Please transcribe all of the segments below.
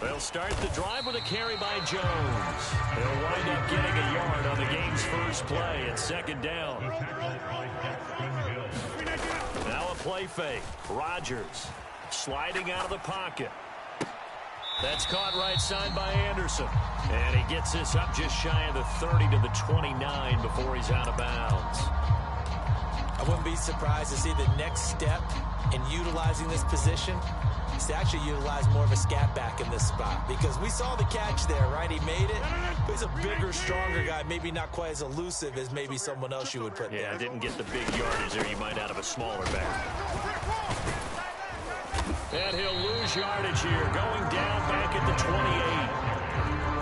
They'll start the drive with a carry by Jones. He'll wind up getting a yard on the game's first play at second down. Now a play fake. Rodgers sliding out of the pocket. That's caught right side by Anderson. And he gets this up just shy of the 30 to the 29 before he's out of bounds. I wouldn't be surprised to see the next step in utilizing this position is to actually utilize more of a scat back in this spot, because we saw the catch there, right? He made it, but he's a bigger, stronger guy, maybe not quite as elusive as maybe someone else you would put there. Yeah, didn't get the big yardage there you might out of a smaller back. And he'll lose yardage here, going down back at the 28.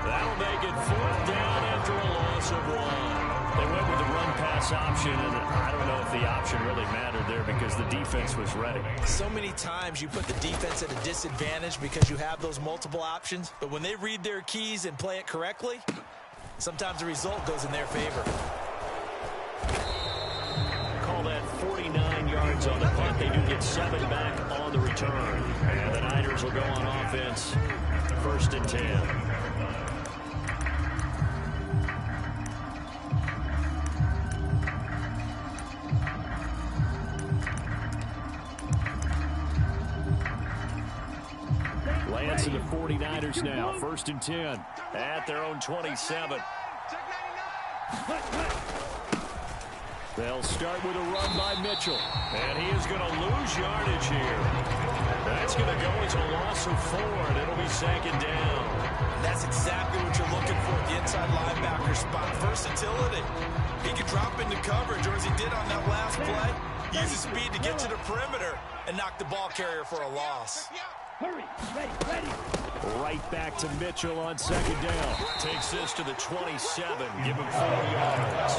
That'll make it 4th down after a loss of 1. They went with the run-pass option, and I don't know if the option really mattered there because the defense was ready. So many times you put the defense at a disadvantage because you have those multiple options, but when they read their keys and play it correctly, sometimes the result goes in their favor. Call that 49 yards on the punt. They do get 7 back on the return. And the Niners will go on offense, 1st and 10. Lance and the 49ers now, 1st and 10 at their own 27. They'll start with a run by Mitchell, and he is going to lose yardage here. That's going to go as a loss of 4, and it'll be 2nd down. And that's exactly what you're looking for at the inside linebacker spot. Versatility. He can drop into coverage, or as he did on that last play, use his speed to get to the perimeter and knock the ball carrier for a loss. Hurry, ready. Right back to Mitchell on 2nd down. Takes this to the 27. Give him 4 yards.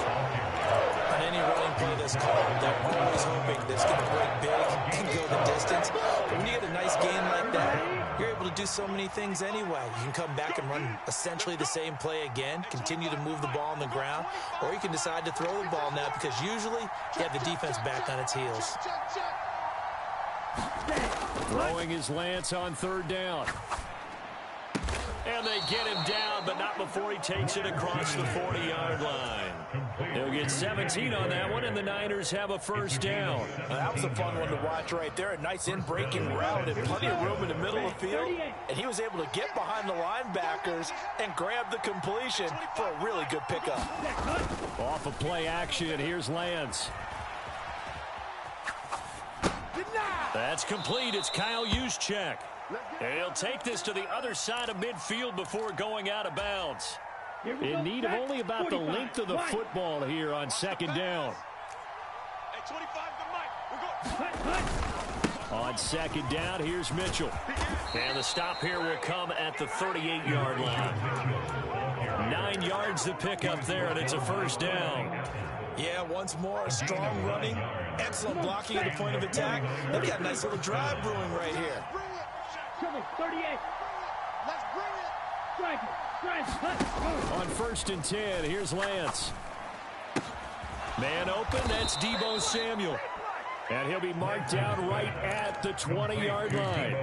On any running play that's called, they're always hoping that's going to break big and go the distance. But when you get a nice gain like that, you're able to do so many things anyway. You can come back and run essentially the same play again, continue to move the ball on the ground, or you can decide to throw the ball now because usually you have the defense back on its heels. Throwing is Lance on 3rd down. And they get him down, but not before he takes it across the 40-yard line. They'll get 17 on that one, and the Niners have a 1st down. Well, that was a fun one to watch right there. A nice in-breaking route and plenty of room in the middle of the field. And he was able to get behind the linebackers and grab the completion for a really good pickup. Off of play action, here's Lance. That's complete. It's Kyle Juszczyk. And he'll take this to the other side of midfield before going out of bounds. In need of only about the length of the football here on 2nd down. On 2nd down, here's Mitchell. And the stop here will come at the 38-yard line. 9 yards to pick up there, and it's a 1st down. Yeah, once more, strong running, excellent blocking at the point of attack. They've got a nice little drive brewing right here. 38. Let's bring it. On 1st and 10, here's Lance. Man open, that's Deebo Samuel. And he'll be marked down right at the 20-yard line.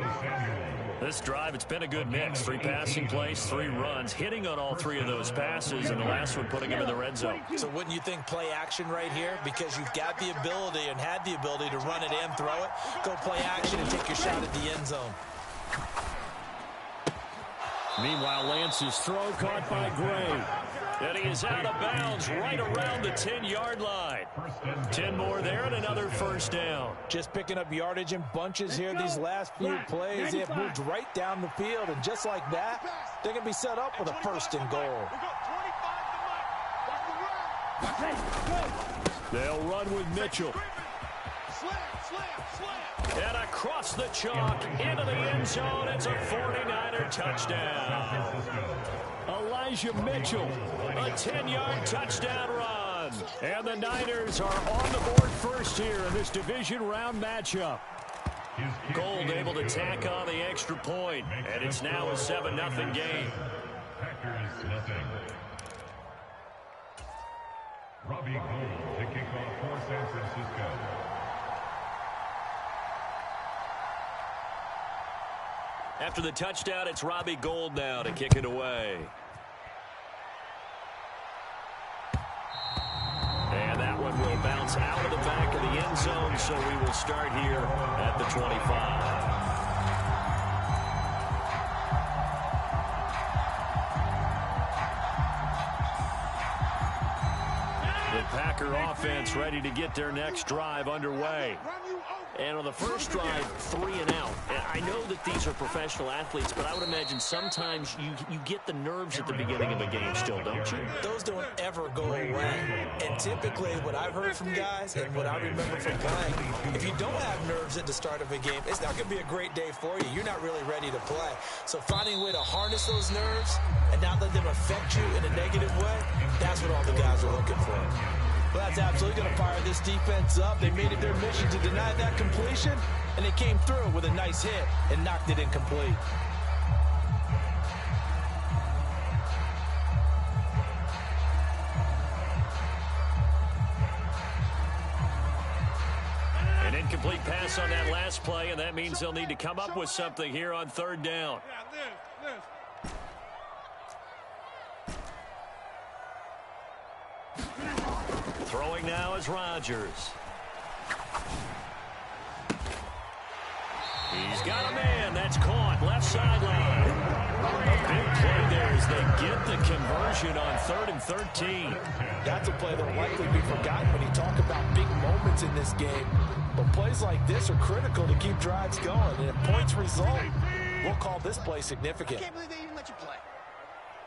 This drive, it's been a good mix. 3 passing plays, 3 runs, hitting on all 3 of those passes, and the last one putting him in the red zone. So wouldn't you think play action right here? Because you've got the ability and had the ability to run it and throw it. Go play action and take your shot at the end zone. Meanwhile, Lance's throw caught by Gray. And he is out of bounds right around the 10-yard line. 10 more there and another 1st down. Just picking up yardage in bunches here these last few plays. They have moved right down the field, and just like that, they're going to be set up with a 1st and goal. They'll run with Mitchell. And across the chalk into the end zone. It's a 49er touchdown. Elijah Mitchell, a 10-yard touchdown run. And the Niners are on the board first here in this division round matchup. Gold able to tack on the extra point, and it's now a 7-0 game. Robbie Gould to kick off for San Francisco. After the touchdown, it's Robbie Gould now to kick it away. And that one will bounce out of the back of the end zone, so we will start here at the 25. Packer offense ready to get their next drive underway. And on the first drive, 3 and out. I know that these are professional athletes, but I would imagine sometimes you get the nerves at the beginning of a game still, don't you? Those don't ever go away. And typically what I've heard from guys and what I remember from playing, if you don't have nerves at the start of a game, it's not going to be a great day for you. You're not really ready to play. So finding a way to harness those nerves and not let them affect you in a negative way, that's what all the guys are looking for. Well, that's absolutely going to fire this defense up. They made it their mission to deny that completion, and they came through with a nice hit and knocked it incomplete. An incomplete pass on that last play, and that means they'll need to come up with something here on third down. Throwing now is Rodgers. He's got a man. That's caught. Left sideline. A big play there as they get the conversion on 3rd and 13. That's a play that will likely be forgotten when you talk about big moments in this game. But plays like this are critical to keep drives going. And if points result, we'll call this play significant. I can't believe they even let you play.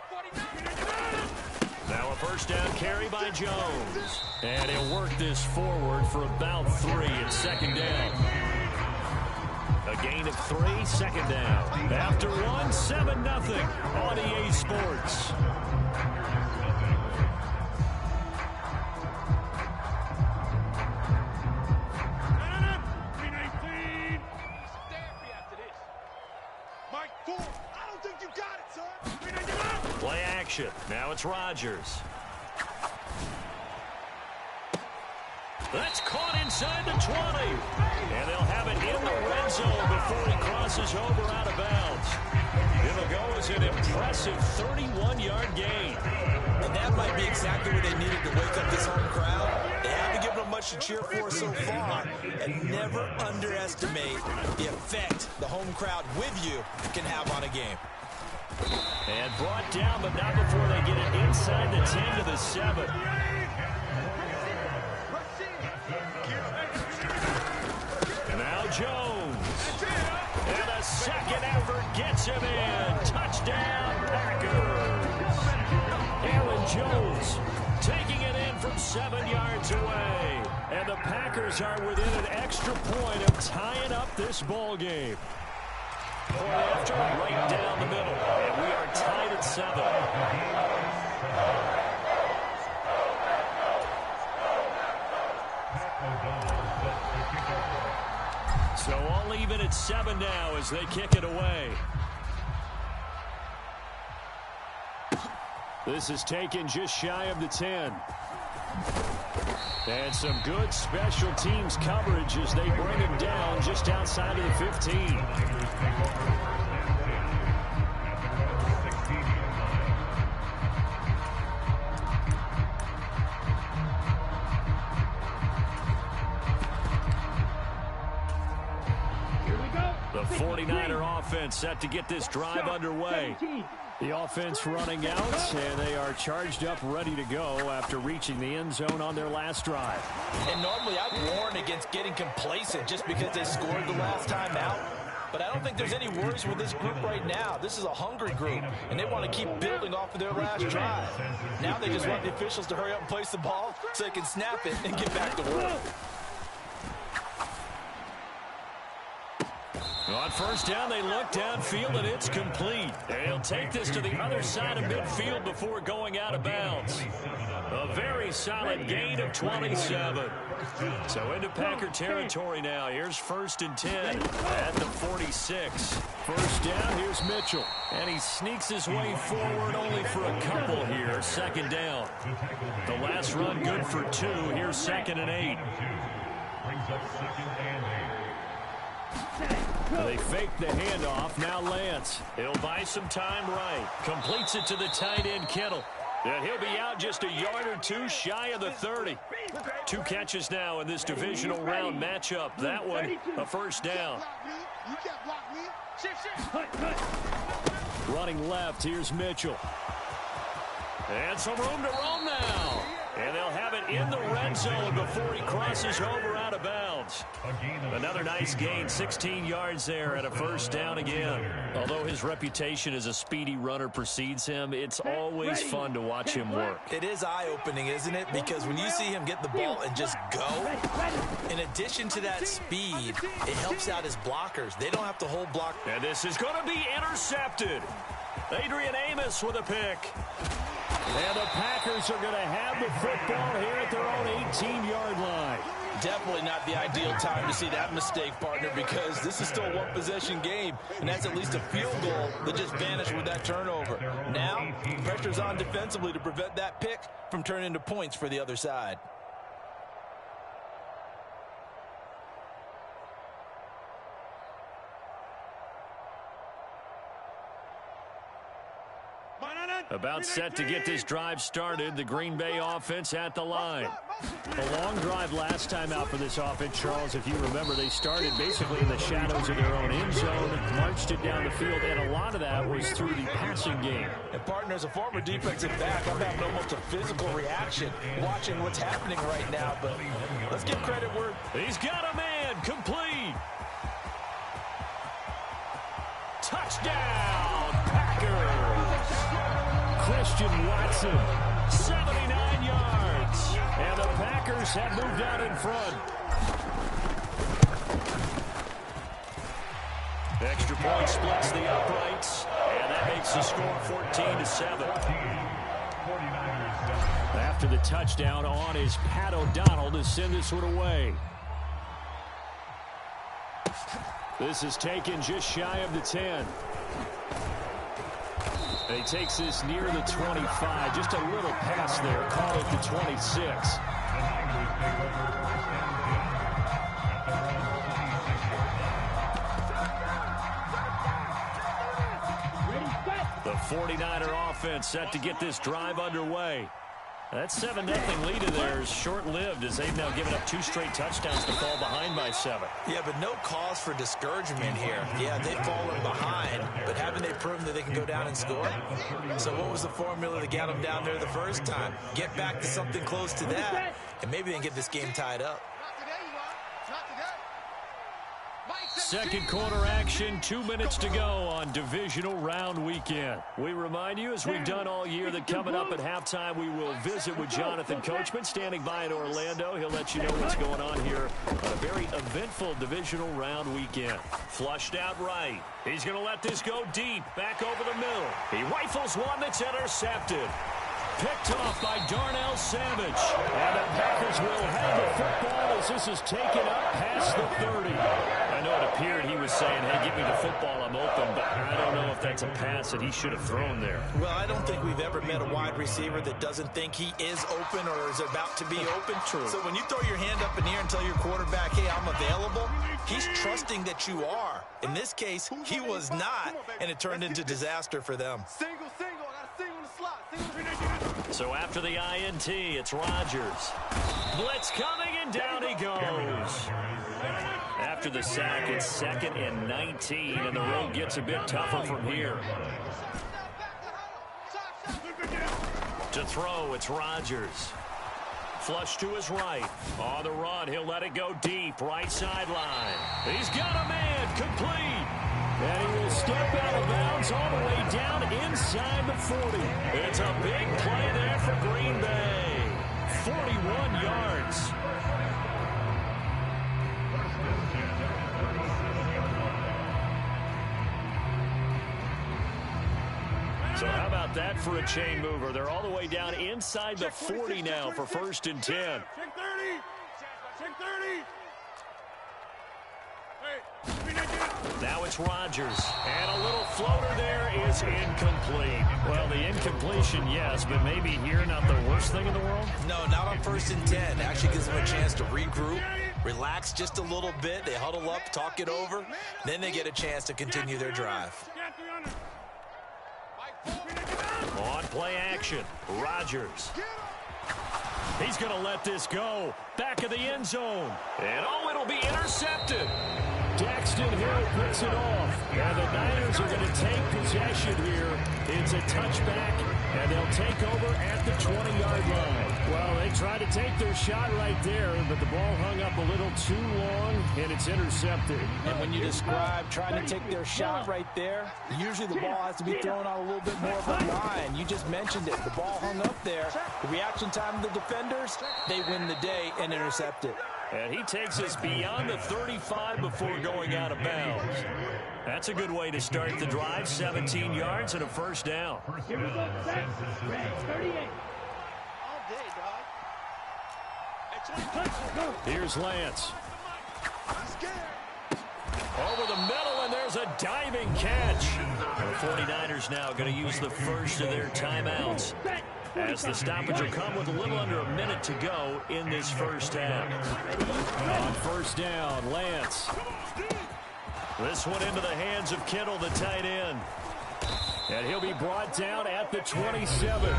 49. Now a first down carry by Jones. And he'll work this forward for about 3 and second down. A gain of 3, second down. After 1, 7-0 on EA Sports. Play action. Now it's Rodgers. That's caught inside the 20. And they'll have it in the red zone before he crosses over out of bounds. It'll go as an impressive 31-yard gain. And that might be exactly what they needed to wake up this home crowd. They haven't given them much to cheer for so far. And never underestimate the effect the home crowd with you can have on a game. And brought down, but not before they get it inside the 10 to the 7. And now Jones. And a second effort gets him in. Touchdown, Packers. Aaron Jones taking it in from 7 yards away. And the Packers are within an extra point of tying up this ball game. Point after, right down the middle. And we are tied at 7. So all even at 7 now as they kick it away. This is taken just shy of the 10. And some good special teams coverage as they bring him down just outside of the 15. The 49er offense set to get this drive underway. The offense running out, and they are charged up, ready to go after reaching the end zone on their last drive. And normally I'd warn against getting complacent just because they scored the last time out. But I don't think there's any worries with this group right now. This is a hungry group, and they want to keep building off of their last drive. Now they just want the officials to hurry up and place the ball so they can snap it and get back to work. On first down, they look downfield, and it's complete. They'll take this to the other side of midfield before going out of bounds. A very solid gain of 27. So into Packer territory now. Here's 1st and 10 at the 46. First down, here's Mitchell. And he sneaks his way forward only for a couple here. Second down. The last run good for 2. Here's 2nd and 8. Brings up 2nd and 8. They fake the handoff. Now Lance. He'll buy some time right. Completes it to the tight end, Kittle. And he'll be out just a yard or two shy of the 30. 2 catches now in this divisional round matchup. That one, a first down. Running left, here's Mitchell. And some room to roam now. And they'll have it in the red zone before he crosses over out of bounds. Another nice gain, 16 yards there and a first down again. Although his reputation as a speedy runner precedes him, it's always fun to watch him work. It is eye-opening, isn't it? Because when you see him get the ball and just go, in addition to that speed, it helps out his blockers. They don't have to hold block. And this is going to be intercepted. Adrian Amos with a pick. And the Packers are going to have the football here at their own 18-yard line. Definitely not the ideal time to see that mistake, partner, because this is still a one-possession game, and that's at least a field goal that just vanished with that turnover. Now, pressure's on defensively to prevent that pick from turning into points for the other side. About set to get this drive started, the Green Bay offense at the line. A long drive last time out for this offense, Charles. If you remember, they started basically in the shadows of their own end zone, marched it down the field, and a lot of that was through the passing game. And, partner, as a former defensive back, I'm having almost a physical reaction watching what's happening right now, but let's give credit where... He's got a man, complete. Touchdown, Packers. Christian Watson, 79 yards. And the Packers have moved out in front. Extra point splits the uprights, and that makes the score 14-7. After the touchdown on is Pat O'Donnell to send this one away. This is taken just shy of the 10. He takes this near the 25. Just a little pass there. Caught at the 26. The 49er offense set to get this drive underway. That 7-0 lead of theirs short-lived as they've now given up 2 straight touchdowns to fall behind by 7. Yeah, but no cause for discouragement here. Yeah, they've fallen behind, but haven't they proven that they can go down and score? So what was the formula that got them down there the first time? Get back to something close to that, and maybe they can get this game tied up. Second quarter action, 2 minutes to go on divisional round weekend. We remind you, as we've done all year, that coming up at halftime, we will visit with Jonathan Coachman, standing by in Orlando. He'll let you know what's going on here on a very eventful divisional round weekend. Flushed out right. He's going to let this go deep, back over the middle. He rifles one that's intercepted. Picked off by Darnell Savage. And the Packers will have the football as this is taken up past the 30. I know it appeared he was saying, hey, give me the football, I'm open, but I don't know if that's a pass that he should have thrown there. Well, I don't think we've ever met a wide receiver that doesn't think he is open or is about to be open. True. So when you throw your hand up in the air and tell your quarterback, hey, I'm available, he's trusting that you are. In this case, he was not, and it turned into disaster for them. Single. I got a single in the slot. Single. So after the INT, it's Rodgers. Blitz coming, and down he goes. After the sack, it's 2nd and 19, and the road gets a bit tougher from here. To throw, it's Rodgers. Flush to his right. On the run, he'll let it go deep. Right sideline. He's got a man, complete. And he will step out of bounds all the way down inside the 40. It's a big play there for Green Bay. 41 yards. So how about that for a chain mover? They're all the way down inside the 40 now for 1st and 10. Check 30. Check 30. Now it's Rodgers. And a little floater there is incomplete. Well, the incompletion, yes, but maybe here not the worst thing in the world? No, not on 1st and 10. Actually gives them a chance to regroup, relax just a little bit. They huddle up, talk it over. Then they get a chance to continue their drive. On play action, Rodgers. He's going to let this go. Back of the end zone. And it'll be intercepted. Daxton Hill picks it off. And the Niners are going to take possession here. It's a touchback, and they'll take over at the 20-yard line. Well, they tried to take their shot right there, but the ball hung up a little too long, and it's intercepted. And when you describe trying to take their shot right there, usually the ball has to be thrown on a little bit more of a line. You just mentioned it. The ball hung up there. The reaction time of the defenders, they win the day and intercept it. And he takes us beyond the 35 before going out of bounds. That's a good way to start the drive. 17 yards and a first down. Here we go, set. 38. Here's Lance. Over the middle, and there's a diving catch. The 49ers now going to use the first of their timeouts, as the stoppage will come with a little under a minute to go in this first half. On first down, Lance. This one into the hands of Kittle, the tight end. And he'll be brought down at the 27.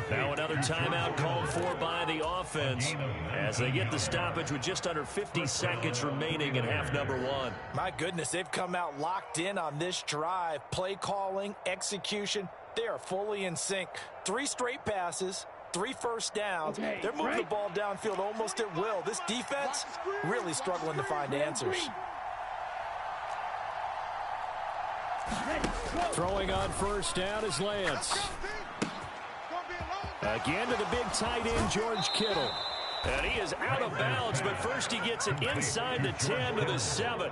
Now another timeout called for by the offense as they get the stoppage with just under 50 seconds remaining in half number one. My goodness, they've come out locked in on this drive. Play calling, execution, they are fully in sync. 3 straight passes, 3 first downs. They're moving the ball downfield almost at will. This defense really struggling to find answers. Throwing on first down is Lance. Again to the big tight end, George Kittle. And he is out of bounds, but first he gets it inside the 10 to the 7.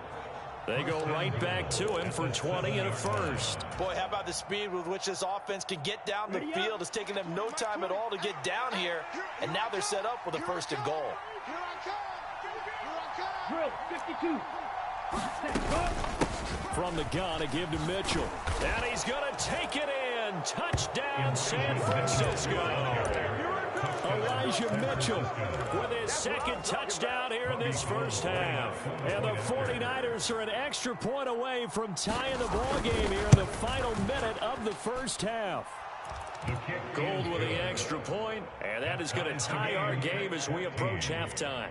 They go right back to him for 20 and a first. Boy, how about the speed with which this offense can get down the field? It's taken them no time at all to get down here, and now they're set up with a first and goal. Drill, 52. From the gun, a give to Mitchell. And he's going to take it in. Touchdown, San Francisco. Elijah Mitchell with his second touchdown here in this first half. And the 49ers are an extra point away from tying the ball game here in the final minute of the first half. Gold with the extra point, and that is going to tie our game as we approach halftime.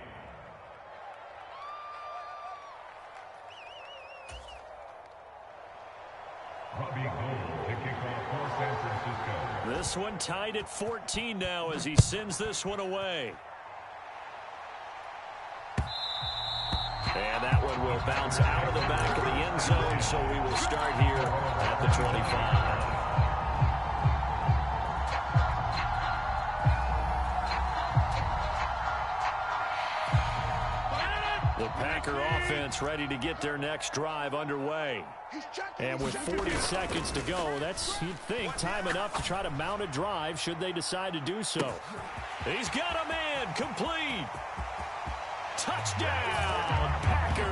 Robbie Gould to kick off for San Francisco. This one tied at 14 now as he sends this one away. And that one will bounce out of the back of the end zone, so we will start here at the 25. The Packer offense ready to get their next drive underway. And with 40 seconds to go, that's, you'd think, time enough to try to mount a drive should they decide to do so. He's got a man, complete. Touchdown, Packers.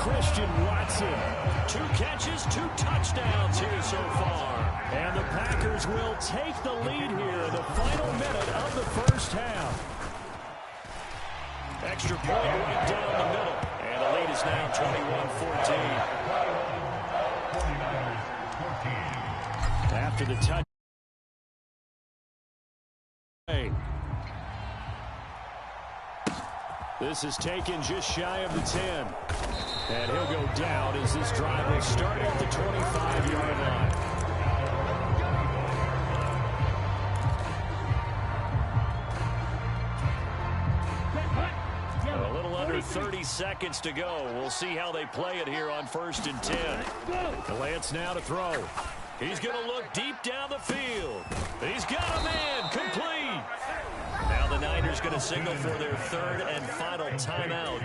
Christian Watson. 2 catches, 2 touchdowns here so far. And the Packers will take the lead here in the final minute of the first half. Extra point right down the middle. And the lead is now 21-14. After the touch. This is taken just shy of the 10. And he'll go down as this drive will start at the 25-yard line. A little under 30 seconds to go. We'll see how they play it here on 1st and 10. Lance now to throw. He's going to look deep down the field. He's got a man, complete. Now the Niners going to signal for their 3rd and final timeout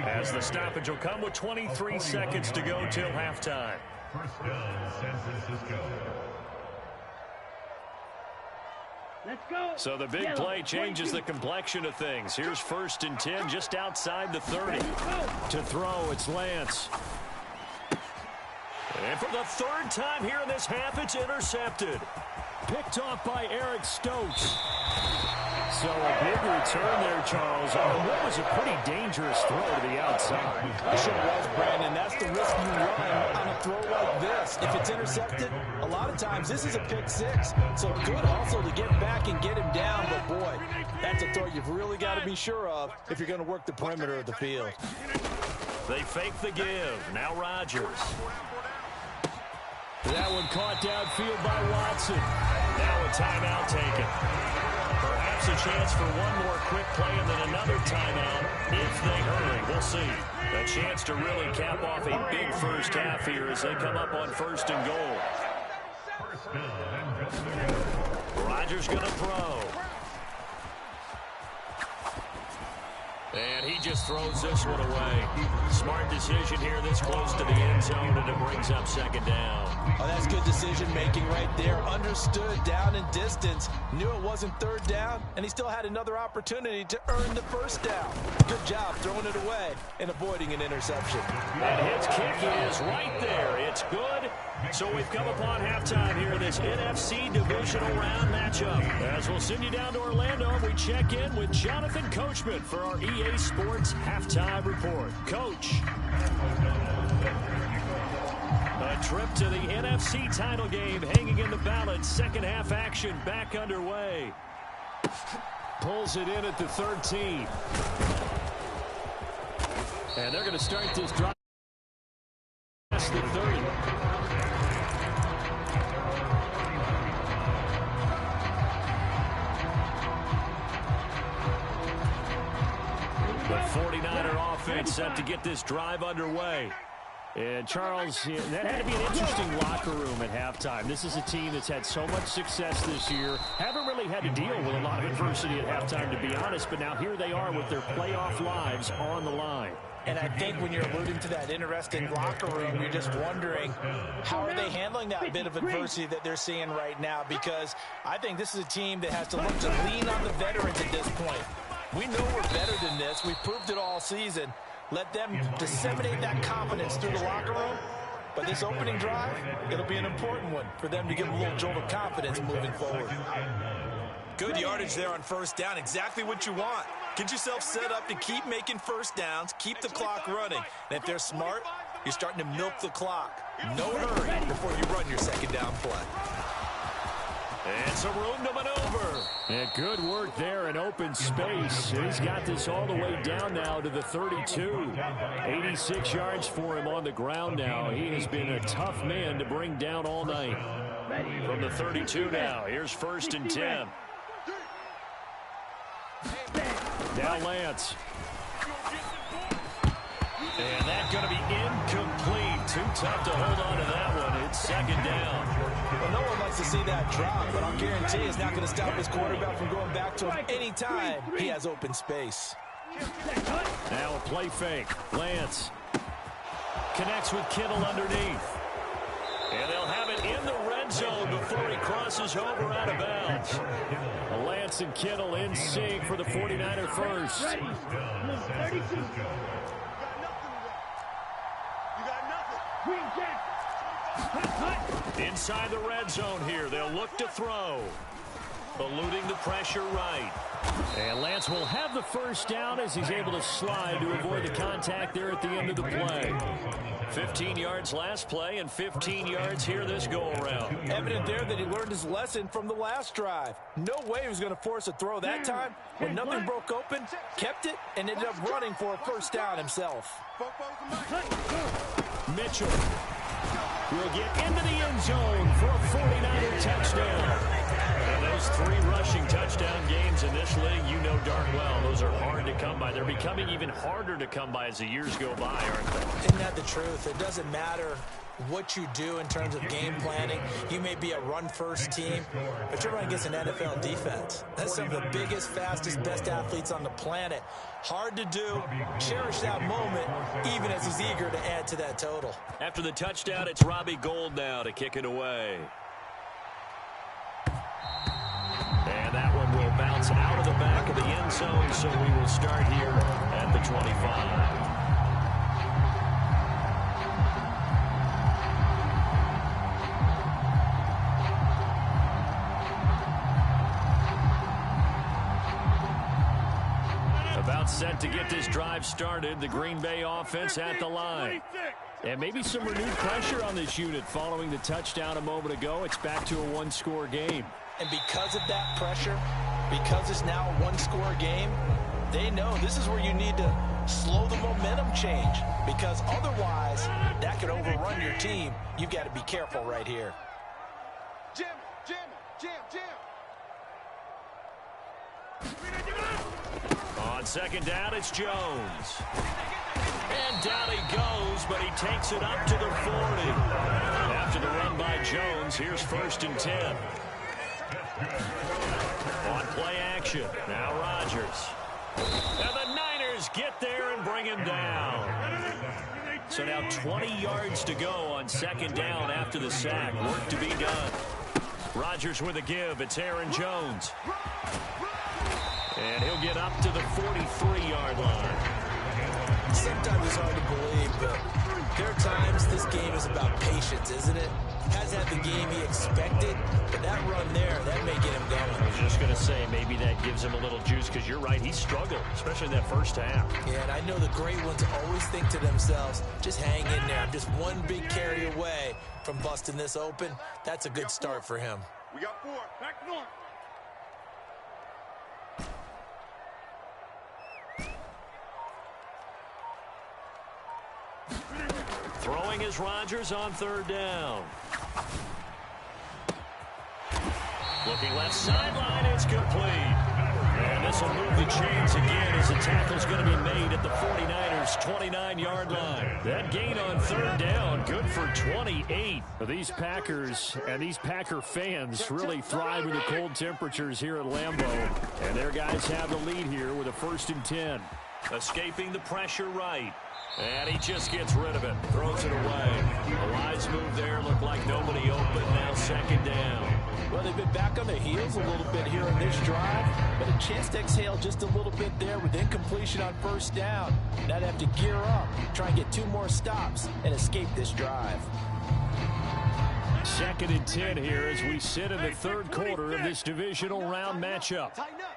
as the stoppage will come with 23 seconds to go till halftime. First down, San Francisco. Let's go. So the big play changes the complexion of things. Here's 1st and 10 just outside the 30. To throw, it's Lance. And for the 3rd time here in this half, it's intercepted. Picked off by Eric Stokes. So a big return there, Charles, on what was a pretty dangerous throw to the outside. It sure was, Brandon. That's the risk you run on a throw like this. If it's intercepted, a lot of times this is a pick six. So good also to get back and get him down. But, boy, that's a throw you've really got to be sure of if you're going to work the perimeter of the field. They fake the give. Now Rodgers. That one caught downfield by Watson. Now a timeout taken. Perhaps a chance for one more quick play and then another timeout if they hurry. We'll see. A chance to really cap off a big first half here as they come up on 1st and goal. Rodgers going to throw. And he just throws this one away. Smart decision here this close to the end zone, and it brings up 2nd down. Oh, that's good decision-making right there. Understood down and distance. Knew it wasn't 3rd down, and he still had another opportunity to earn the 1st down. Good job throwing it away and avoiding an interception. And his kick is right there. It's good. So we've come upon halftime here in this NFC divisional round matchup. As we'll send you down to Orlando, we check in with Jonathan Coachman for our EA Sports Halftime Report. Coach. A trip to the NFC title game hanging in the balance. 2nd half action back underway. Pulls it in at the 13. And they're going to start this drive past the 30. The 49er offense set to get this drive underway. And Charles, that had to be an interesting locker room at halftime. This is a team that's had so much success this year. Haven't really had to deal with a lot of adversity at halftime, to be honest. But now here they are with their playoff lives on the line. And I think when you're alluding to that interesting locker room, you're just wondering, how are they handling that bit of adversity that they're seeing right now? Because I think this is a team that has to look to lean on the veterans at this point. We know we're better than this. We've proved it all season. Let them disseminate that confidence through the locker room. But this opening drive, it'll be an important one for them to give them a little jolt of confidence moving forward. Good yardage there on 1st down. Exactly what you want. Get yourself set up to keep making 1st downs, keep the clock running. And if they're smart, you're starting to milk the clock. No hurry before you run your 2nd down play. And some room to maneuver. And good work there in open space. He's got this all the way down now to the 32. 86 yards for him on the ground now. He has been a tough man to bring down all night. From the 32 now, here's 1st and 10. Now Lance. And that's going to be incomplete. Too tough to hold on to that one. It's 2nd down. Well, no one likes to see that drop, but I'll guarantee it's not going to stop his quarterback from going back to him anytime he has open space. Now a play fake. Lance connects with Kittle underneath. And they'll have it in the red zone before he crosses over out of bounds. Lance and Kittle in sync for the 49er first. Inside the red zone here. They'll look to throw. Eluding the pressure right. And Lance will have the 1st down as he's able to slide to avoid the contact there at the end of the play. 15 yards last play and 15 yards here this go-around. Evident there that he learned his lesson from the last drive. No way he was going to force a throw that time. When nothing broke open, kept it, and ended up running for a 1st down himself. Mitchell will get into the end zone for a 49er touchdown. And those 3 rushing touchdown games in this league, you know darn well, those are hard to come by. They're becoming even harder to come by as the years go by, aren't they? Isn't that the truth? It doesn't matter what you do in terms of game planning. You may be a run-first team, but you're running against an NFL defense. That's some of the biggest, fastest, best athletes on the planet. Hard to do. Cherish that moment, even as he's eager to add to that total. After the touchdown, it's Robbie Gould now to kick it away. And that one will bounce out of the back of the end zone, so we will start here at the 25. to get this drive started. The Green Bay offense at the line. And maybe some renewed pressure on this unit following the touchdown a moment ago. It's back to a one-score game. And because of that pressure, because it's now a one-score game, they know this is where you need to slow the momentum change, because otherwise that could overrun your team. You've got to be careful right here. Jam, jam, jam, jam. On second down, it's Jones. And down he goes, but he takes it up to the 40. After the run by Jones, here's 1st and 10. On play action, now Rodgers. And the Niners get there and bring him down. So now 20 yards to go on second down after the sack. Work to be done. Rodgers with a give. It's Aaron Jones. And he'll get up to the 43-yard line. Sometimes it's hard to believe, but there are times this game is about patience, isn't it? Hasn't had the game he expected, but that run there, that may get him going. I was just going to say, maybe that gives him a little juice, because you're right, he struggled, especially in that first half. Yeah, and I know the great ones always think to themselves, just hang in there. I'm just one big carry away from busting this open. That's a good start for him. We got 4. Back north. Throwing is Rodgers on third down. Looking left sideline, it's complete. And this will move the chains again as the tackle's going to be made at the 49ers' 29-yard line. That gain on third down, good for 28. These Packers and these Packer fans really thrive in the cold temperatures here at Lambeau. And their guys have the lead here with a 1st and 10. Escaping the pressure right. And he just gets rid of it. Throws it away. A wise move there. Looked like nobody open. Now second down. Well, they've been back on their heels a little bit here on this drive, but a chance to exhale just a little bit there with incompletion on first down. Now they have to gear up, try and get 2 more stops, and escape this drive. 2nd and 10 here as we sit in the third quarter of this divisional round matchup. Tighten up.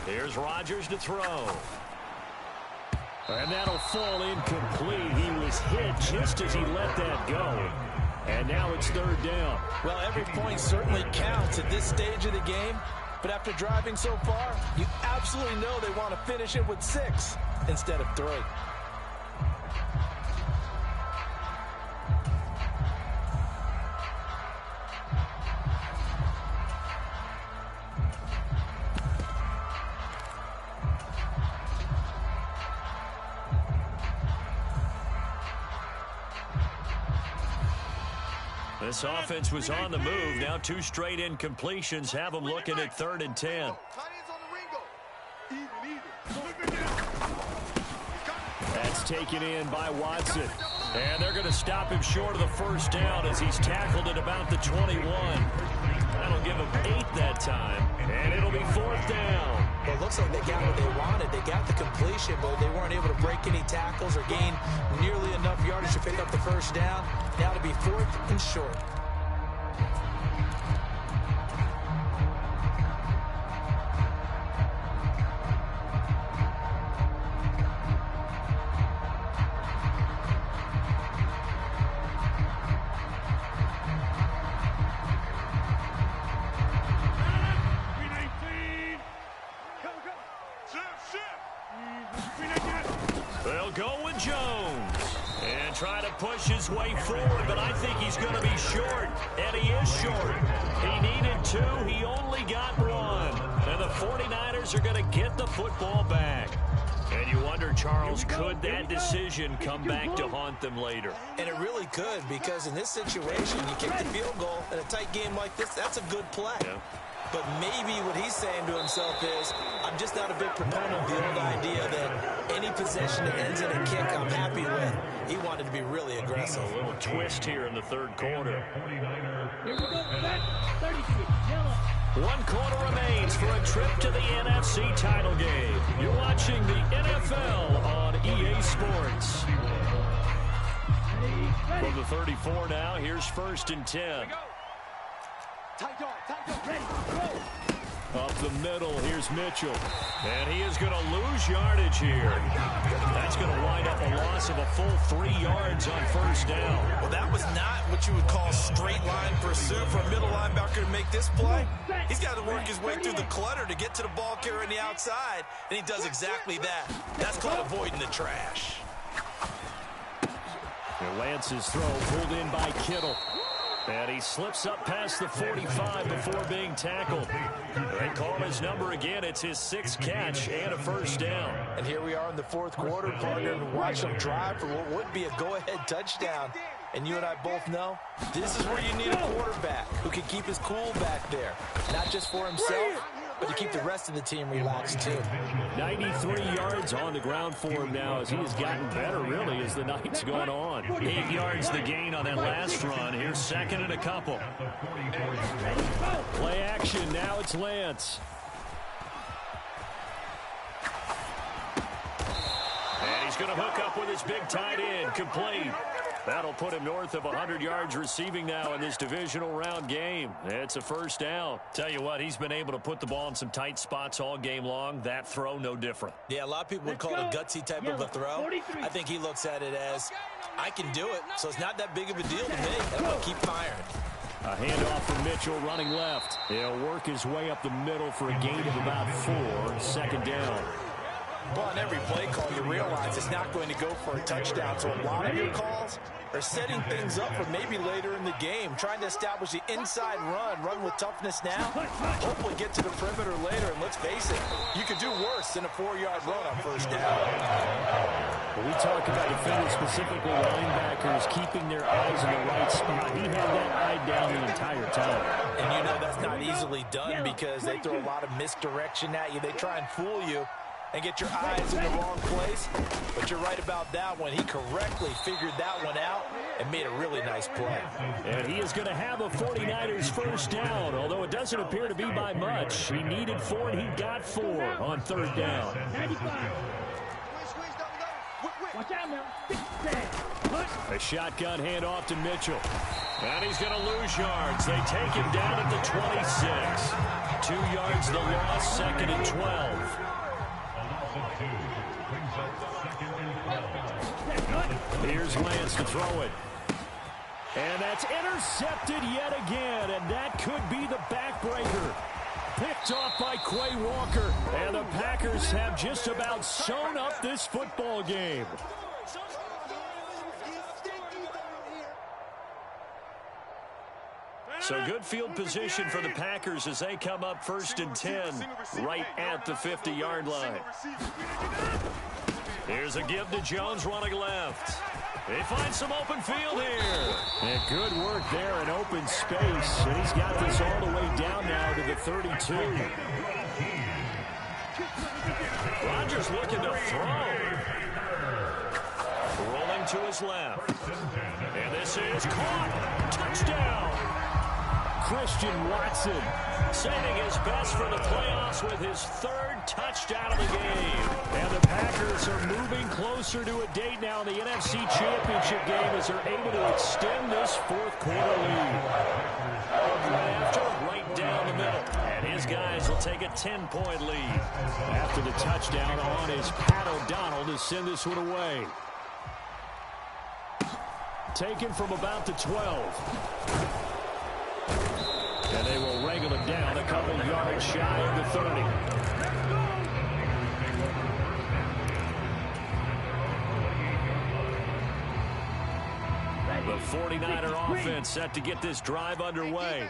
Here's Rodgers to throw. And that'll fall incomplete. He was hit just as he let that go. And now it's third down. Well, every point certainly counts at this stage of the game. But after driving so far, you absolutely know they want to finish it with 6 instead of 3. This offense was on the move. Now 2 straight incompletions have them looking at 3rd and 10. That's taken in by Watson. And they're going to stop him short of the first down as he's tackled at about the 21. That'll give him 8 that time. And it'll be 4th down. Well, it looks like they got what they wanted. They got the completion, but they weren't able to break any tackles or gain nearly enough yardage to pick up the first down. Now to be 4th and short. They'll go with Jones and try to push his way forward, but I think he's going to be short, and he is short. He needed 2. He only got 1. And the 49ers are going to get the football back. And you wonder, Charles, could that decision come back to haunt them later? And it really could, because in this situation, you kick the field goal in a tight game like this, that's a good play. Yeah. But maybe what he's saying to himself is, I'm just not a big proponent of the old idea that any possession that ends in a kick I'm happy with. He wanted to be really aggressive. A little twist here in the third quarter. Here we go. Set. 33. Yellow. 1 quarter remains for a trip to the NFC title game. You're watching the NFL on EA Sports. From the 34 now, here's 1st and 10. Tight dog, ready, go. Up the middle, here's Mitchell. And he is going to lose yardage here. That's going to wind up a loss of a full 3 yards on first down. Well, that was not what you would call straight line pursuit for a middle linebacker to make this play. He's got to work his way through the clutter to get to the ball carrier on the outside, and he does exactly that. That's called avoiding the trash. And Lance's throw pulled in by Kittle. And he slips up past the 45 before being tackled. They call his number again. It's his 6th catch and a first down. And here we are in the 4th quarter, partner, and watch them drive for what would be a go-ahead touchdown. And you and I both know this is where you need a quarterback who can keep his cool back there. Not just for himself, but to keep the rest of the team relaxed, too. 93 yards on the ground for him now as he has gotten better, really, as the night's gone on. 8 yards the gain on that last run. Here's 2nd and a couple. Play action. Now it's Lance. And he's going to hook up with his big tight end. Complete. That'll put him north of 100 yards receiving now in this divisional round game. It's a first down. Tell you what, he's been able to put the ball in some tight spots all game long. That throw, no different. Yeah, a lot of people would call it a gutsy type of a throw. I think he looks at it as, I can do it, so it's not that big of a deal to me. I'm going to keep firing. A handoff from Mitchell running left. He'll work his way up the middle for a gain of about 4. 2nd down. Well, on every play call, you realize it's not going to go for a touchdown. So a lot of your calls are setting things up for maybe later in the game, trying to establish the inside run with toughness now, hopefully get to the perimeter later. And let's face it, you could do worse than a 4-yard run on first down. When we talk about defenders, specifically linebackers, keeping their eyes in the right spot, he had that eye down the entire time. And you know that's not easily done because they throw a lot of misdirection at you. They try and fool you and get your eyes in the wrong place. But you're right about that one. He correctly figured that one out and made a really nice play. And he is going to have a 49ers first down, although it doesn't appear to be by much. He needed 4, and he got 4 on 3rd down. 95. Watch out now. A shotgun handoff to Mitchell. And he's going to lose yards. They take him down at the 26. 2 yards the loss, 2nd and 12. Here's Lance to throw it. And that's intercepted yet again, and that could be the backbreaker. Picked off by Quay Walker, and the Packers have just about sewn up this football game. So good field position for the Packers as they come up 1st and 10 right at the 50-yard line. Here's a give to Jones running left. They find some open field here. And good work there in open space. And he's got this all the way down now to the 32. Rodgers looking to throw. Rolling to his left. And this is caught. Touchdown. Christian Watson saving his best for the playoffs with his 3rd touchdown of the game. And the Packers are moving closer to a date now in the NFC Championship game as they're able to extend this 4th quarter lead. After right down the middle. And his guys will take a 10-point lead. After the touchdown on is Pat O'Donnell to send this one away. Taken from about the 12. And they will wrangle it down a couple yards shy of the 30. The 49er offense set to get this drive underway.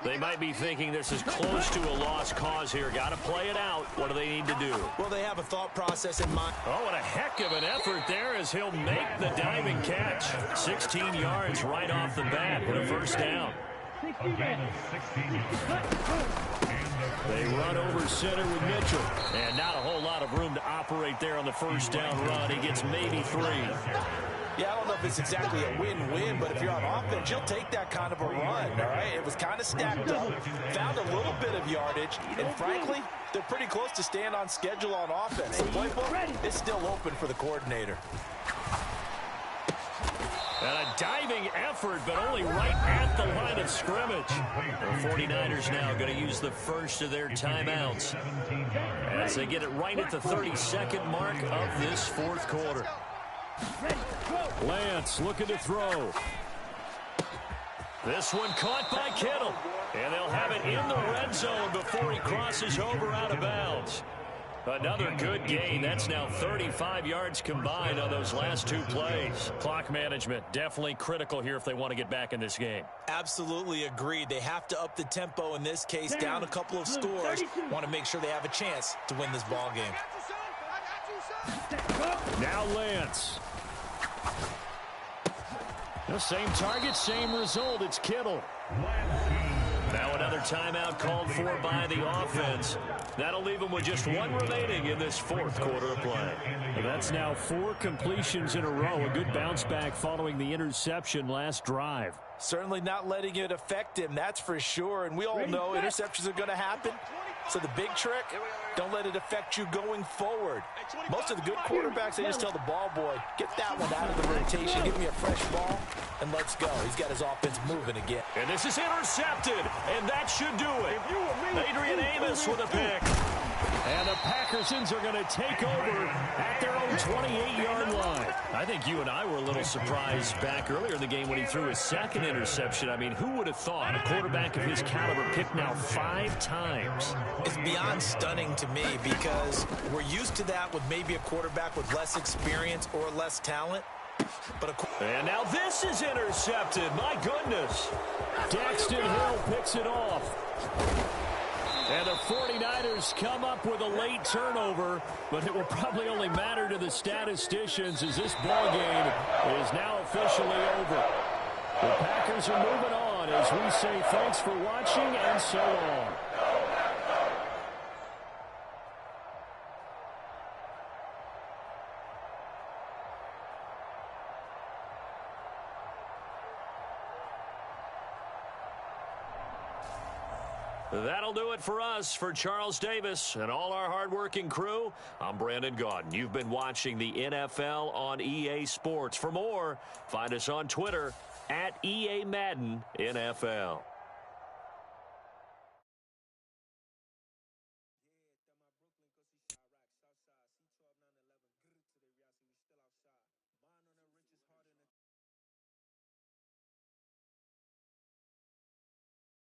They might be thinking this is close to a lost cause here. Got to play it out. What do they need to do? Well, they have a thought process in mind. Oh, and a heck of an effort there as he'll make the diving catch. 16 yards right off the bat and a first down. They run over center with Mitchell. And not a whole lot of room to operate there on the first down run. He gets maybe 3. Yeah, I don't know if it's exactly a win-win, but if you're on offense, you'll take that kind of a run, all right? It was kind of stacked up, found a little bit of yardage, and frankly, they're pretty close to staying on schedule on offense. The playbook is still open for the coordinator. And a diving effort, but only right at the line of scrimmage. The 49ers now going to use the first of their timeouts as they get it right at the 32nd mark of this fourth quarter. Lance looking to throw. This one caught by Kittle. And they'll have it in the red zone before he crosses over out of bounds. Another good gain. That's now 35 yards combined on those last two plays. Clock management definitely critical here if they want to get back in this game. Absolutely agreed. They have to up the tempo in this case, down a couple of scores. Want to make sure they have a chance to win this ball game. Now Lance. The same target, same result. It's Kittle. Now another timeout called for by the offense. That'll leave them with just one remaining in this fourth quarter of play. And that's now 4 completions in a row. A good bounce back following the interception last drive. Certainly not letting it affect him, that's for sure. And we all know interceptions are going to happen. So the big trick, don't let it affect you going forward. Most of the good quarterbacks, they just tell the ball boy, get that one out of the rotation, give me a fresh ball, and let's go. He's got his offense moving again. And this is intercepted, and that should do it. Adrian Amos with a pick. And the Packersons are going to take over at their own 28-yard line. I think you and I were a little surprised back earlier in the game when he threw his second interception. I mean, who would have thought a quarterback of his caliber picked now 5 times? It's beyond stunning to me because we're used to that with maybe a quarterback with less experience or less talent. And now this is intercepted. My goodness. Daxton Hill picks it off. And the 49ers come up with a late turnover, but it will probably only matter to the statisticians as this ball game is now officially over. The Packers are moving on as we say thanks for watching and so long. That'll do it for us. For Charles Davis and all our hardworking crew, I'm Brandon Gaudin. You've been watching the NFL on EA Sports. For more, find us on Twitter @EA Madden NFL.